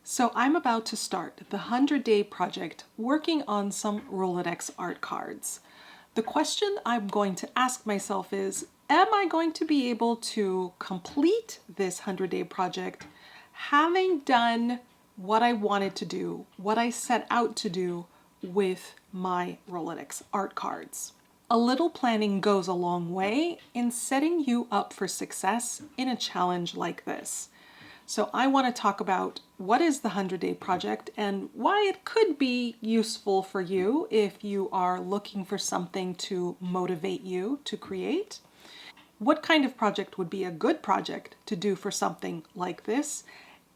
So I'm about to start the 100-day project working on some Rolodex art cards. The question I'm going to ask myself is, am I going to be able to complete this 100-day project having done what I wanted to do, what I set out to do with my Rolodex art cards? A little planning goes a long way in setting you up for success in a challenge like this. So I want to talk about what is the 100-day project and why it could be useful for you if you are looking for something to motivate you to create. What kind of project would be a good project to do for something like this?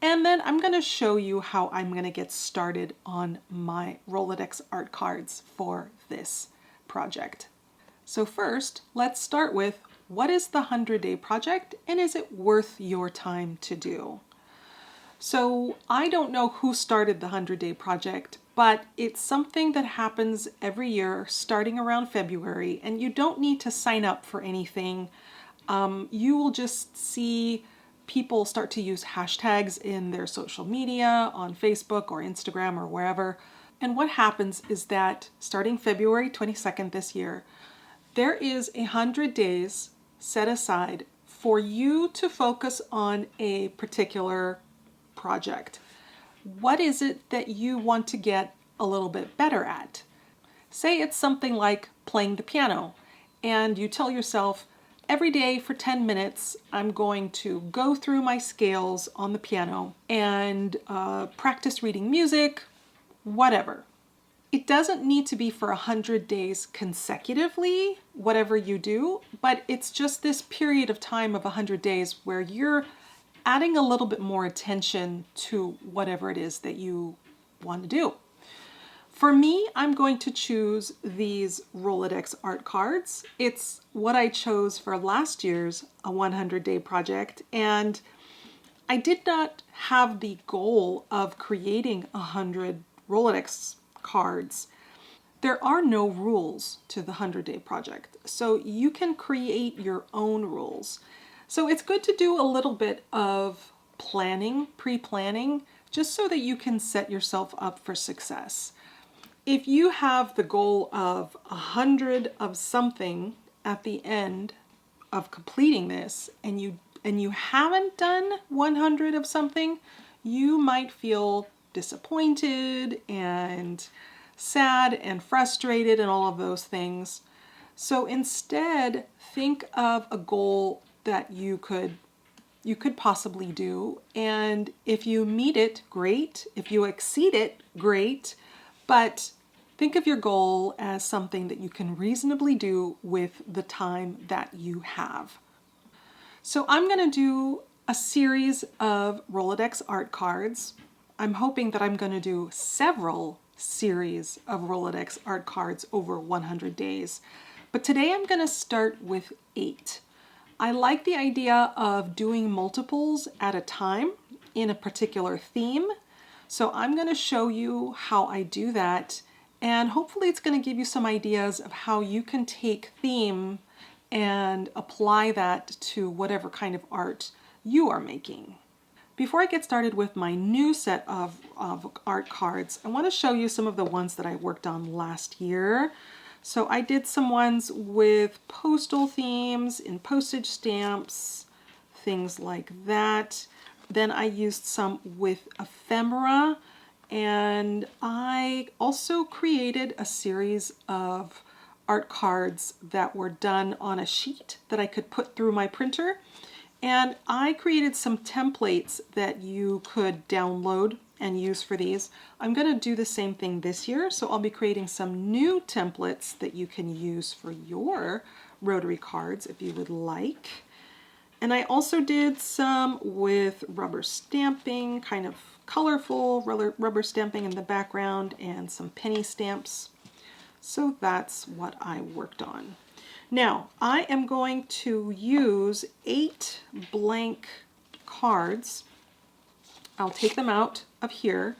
And then I'm going to show you how I'm going to get started on my Rolodex art cards for this project. So first, let's start with what is the 100-day project and is it worth your time to do? So I don't know who started the 100-day project, but it's something that happens every year starting around February, and you don't need to sign up for anything. You will just see people start to use hashtags in their social media on Facebook or Instagram or wherever. And what happens is that starting February 22nd this year, there is 100 days set aside for you to focus on a particular project. What is it that you want to get a little bit better at? Say it's something like playing the piano, and you tell yourself, every day for 10 minutes, I'm going to go through my scales on the piano and practice reading music, whatever. It doesn't need to be for 100 days consecutively, whatever you do, but it's just this period of time of 100 days where you're adding a little bit more attention to whatever it is that you want to do. For me, I'm going to choose these Rolodex art cards. It's what I chose for last year's 100-day project, and I did not have the goal of creating 100 Rolodex cards. There are no rules to the 100-day project, so you can create your own rules. So it's good to do a little bit of planning, pre-planning, just so that you can set yourself up for success. If you have the goal of 100 of something at the end of completing this and you haven't done 100 of something, you might feel disappointed and sad and frustrated and all of those things. So instead, think of a goal that you could possibly do, and if you meet it, great. If you exceed it, great. But think of your goal as something that you can reasonably do with the time that you have. So I'm going to do a series of Rolodex art cards. I'm hoping that I'm going to do several series of Rolodex art cards over 100 days. But today I'm going to start with 8. I like the idea of doing multiples at a time in a particular theme. So I'm going to show you how I do that, and hopefully it's going to give you some ideas of how you can take theme and apply that to whatever kind of art you are making. Before I get started with my new set of art cards, I want to show you some of the ones that I worked on last year. So I did some ones with postal themes in postage stamps, things like that. Then I used some with ephemera, and I also created a series of art cards that were done on a sheet that I could put through my printer. And I created some templates that you could download and use for these. I'm going to do the same thing this year, so I'll be creating some new templates that you can use for your rotary cards if you would like. And I also did some with rubber stamping, kind of colorful rubber stamping in the background, and some penny stamps. So that's what I worked on. Now, I am going to use 8 blank cards. I'll take them out of here.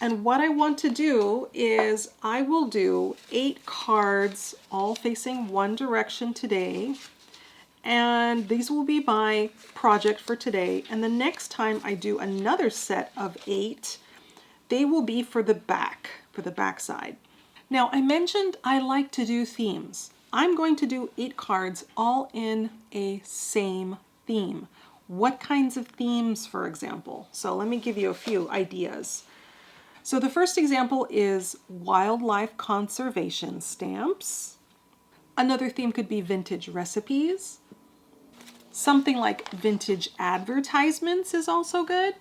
And what I want to do is I will do 8 cards all facing one direction today. And these will be my project for today. And the next time I do another set of 8, they will be for the back side. Now, I mentioned I like to do themes. I'm going to do 8 cards all in a same theme. What kinds of themes, for example? So let me give you a few ideas. So the first example is wildlife conservation stamps. Another theme could be vintage recipes. Something like vintage advertisements is also good.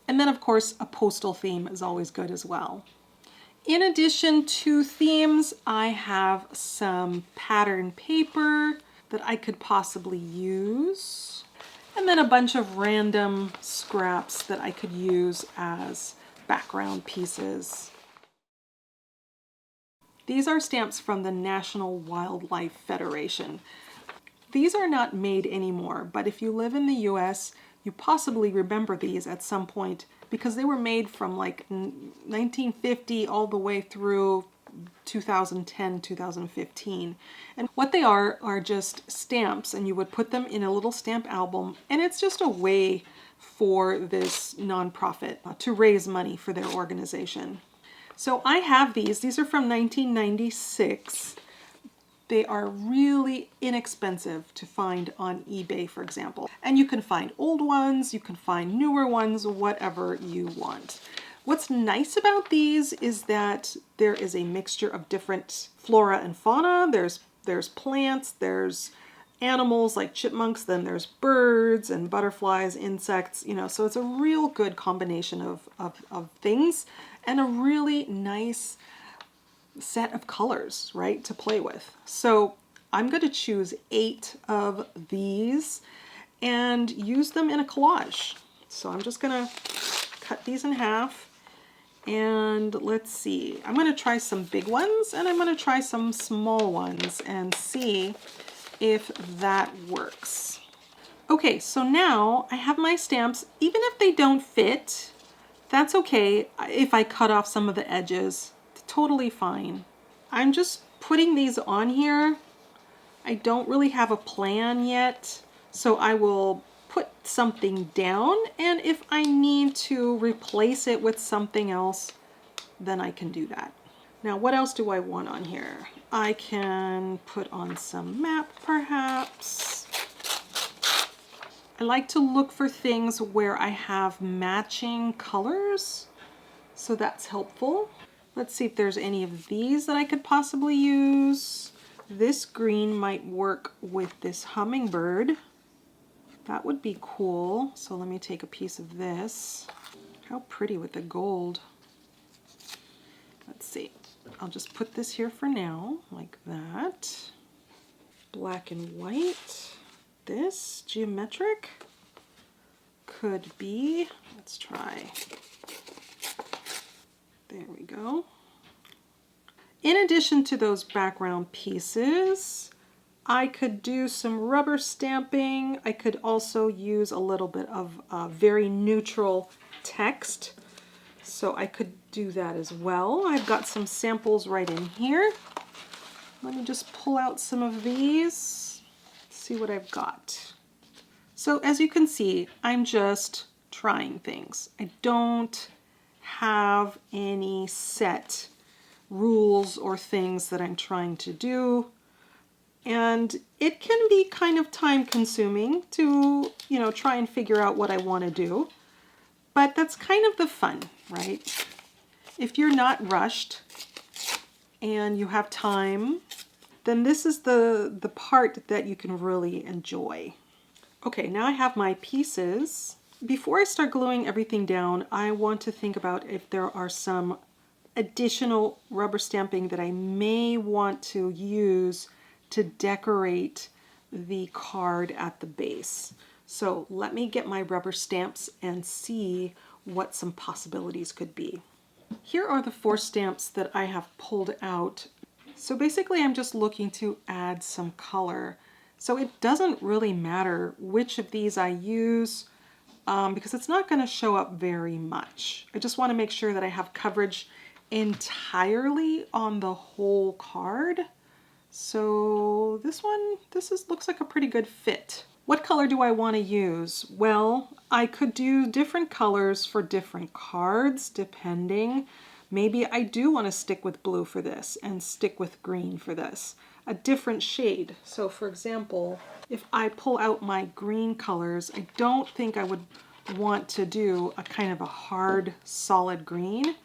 And then, of course, a postal theme is always good as well. In addition to themes, I have some pattern paper that I could possibly use. And then a bunch of random scraps that I could use as background pieces. These are stamps from the National Wildlife Federation. These are not made anymore, but if you live in the US, you possibly remember these at some point because they were made from like 1950 all the way through 2010, 2015. And what they are just stamps, and you would put them in a little stamp album, and it's just a way for this nonprofit to raise money for their organization. So I have these are from 1996. They are really inexpensive to find on eBay, for example. And you can find old ones, you can find newer ones, whatever you want. What's nice about these is that there is a mixture of different flora and fauna. There's plants, there's animals like chipmunks, then there's birds and butterflies, insects, so it's a real good combination of things and a really nice set of colors, right, to play with. So I'm going to choose 8 of these and use them in a collage. So I'm just going to cut these in half, and let's see. I'm going to try some big ones and I'm going to try some small ones and see if that works. Okay, so now I have my stamps. Even if they don't fit, that's okay. If I cut off some of the edges, totally fine. I'm just putting these on here. I don't really have a plan yet, so I will put something down, and if I need to replace it with something else, then I can do that. Now, what else do I want on here? I can put on some map, perhaps. I like to look for things where I have matching colors, so that's helpful. Let's see if there's any of these that I could possibly use. This green might work with this hummingbird. That would be cool. So let me take a piece of this. How pretty with the gold. Let's see. I'll just put this here for now, like that. Black and white. This geometric could be, let's try. There we go. In addition to those background pieces, I could do some rubber stamping. I could also use a little bit of very neutral text. So I could do that as well. I've got some samples right in here. Let me just pull out some of these, see what I've got. So as you can see, I'm just trying things. I don't have any set rules or things that I'm trying to do. And it can be kind of time consuming to, try and figure out what I want to do. But that's kind of the fun, right? If you're not rushed and you have time, then this is the part that you can really enjoy. Okay, now I have my pieces. Before I start gluing everything down, I want to think about if there are some additional rubber stamping that I may want to use to decorate the card at the base. So let me get my rubber stamps and see what some possibilities could be. Here are the 4 stamps that I have pulled out. So basically I'm just looking to add some color. So it doesn't really matter which of these I use because it's not going to show up very much. I just want to make sure that I have coverage entirely on the whole card. So this one, looks like a pretty good fit. What color do I want to use? Well, I could do different colors for different cards, depending. Maybe I do want to stick with blue for this and stick with green for this. A different shade. So for example, if I pull out my green colors, I don't think I would want to do a kind of a hard, solid green.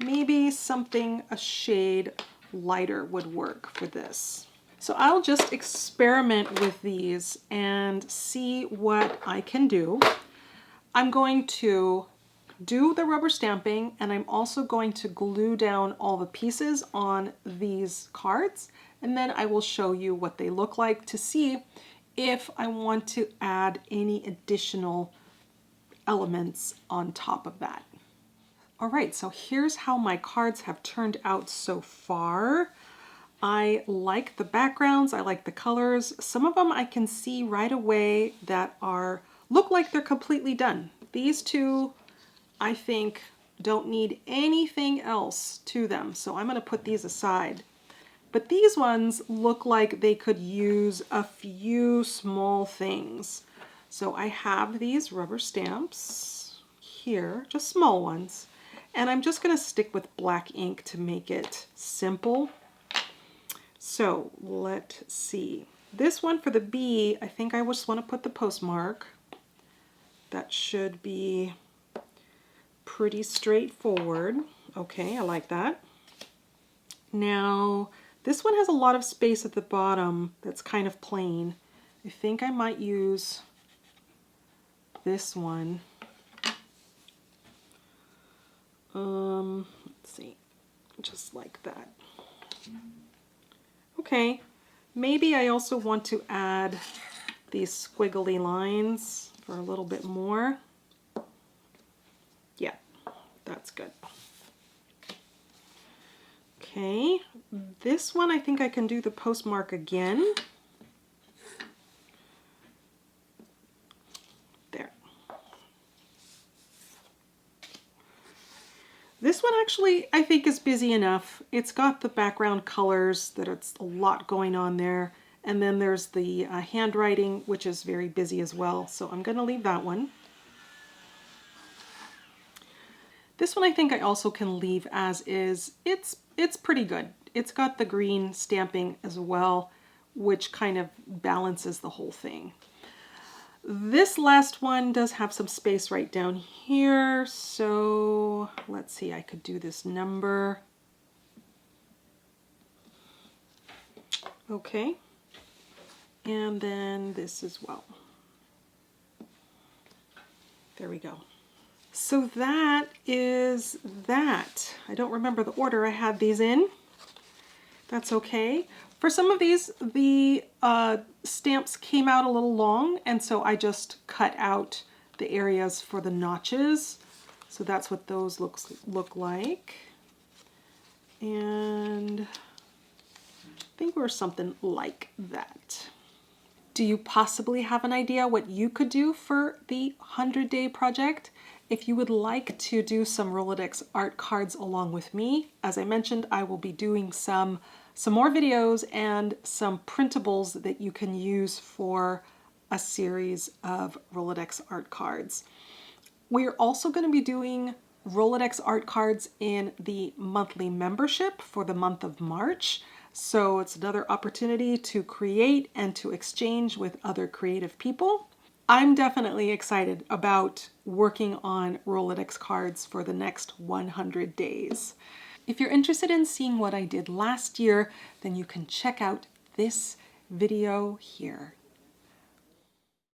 Maybe something a shade lighter would work for this. So I'll just experiment with these and see what I can do. I'm going to do the rubber stamping, and I'm also going to glue down all the pieces on these cards, and then I will show you what they look like to see if I want to add any additional elements on top of that. All right, so here's how my cards have turned out so far. I like the backgrounds, I like the colors. Some of them I can see right away that look like they're completely done. These two, I think, don't need anything else to them, so I'm going to put these aside. But these ones look like they could use a few small things. So I have these rubber stamps here, just small ones, and I'm just going to stick with black ink to make it simple. So let's see. This one for the B, I think I just want to put the postmark. That should be pretty straightforward. Okay, I like that. Now, this one has a lot of space at the bottom that's kind of plain. I think I might use this one. Let's see, just like that. Okay, maybe I also want to add these squiggly lines for a little bit more. Yeah, that's good. Okay, this one I think I can do the postmark again. There. This one actually I think is busy enough. It's got the background colors that it's a lot going on there. And then there's the handwriting, which is very busy as well. So I'm going to leave that one. This one I think I also can leave as is. It's pretty good. It's got the green stamping as well, which kind of balances the whole thing. This last one does have some space right down here. So let's see, I could do this number. Okay. And then this as well. There we go. So that is that. I don't remember the order I had these in. That's okay. For some of these, the stamps came out a little long, and so I just cut out the areas for the notches. So that's what those look like. And I think we're something like that. Do you possibly have an idea what you could do for the 100-day project? If you would like to do some Rolodex art cards along with me, as I mentioned, I will be doing some more videos and some printables that you can use for a series of Rolodex art cards. We're also going to be doing Rolodex art cards in the monthly membership for the month of March. So it's another opportunity to create and to exchange with other creative people. I'm definitely excited about working on Rolodex cards for the next 100 days. If you're interested in seeing what I did last year, then you can check out this video here.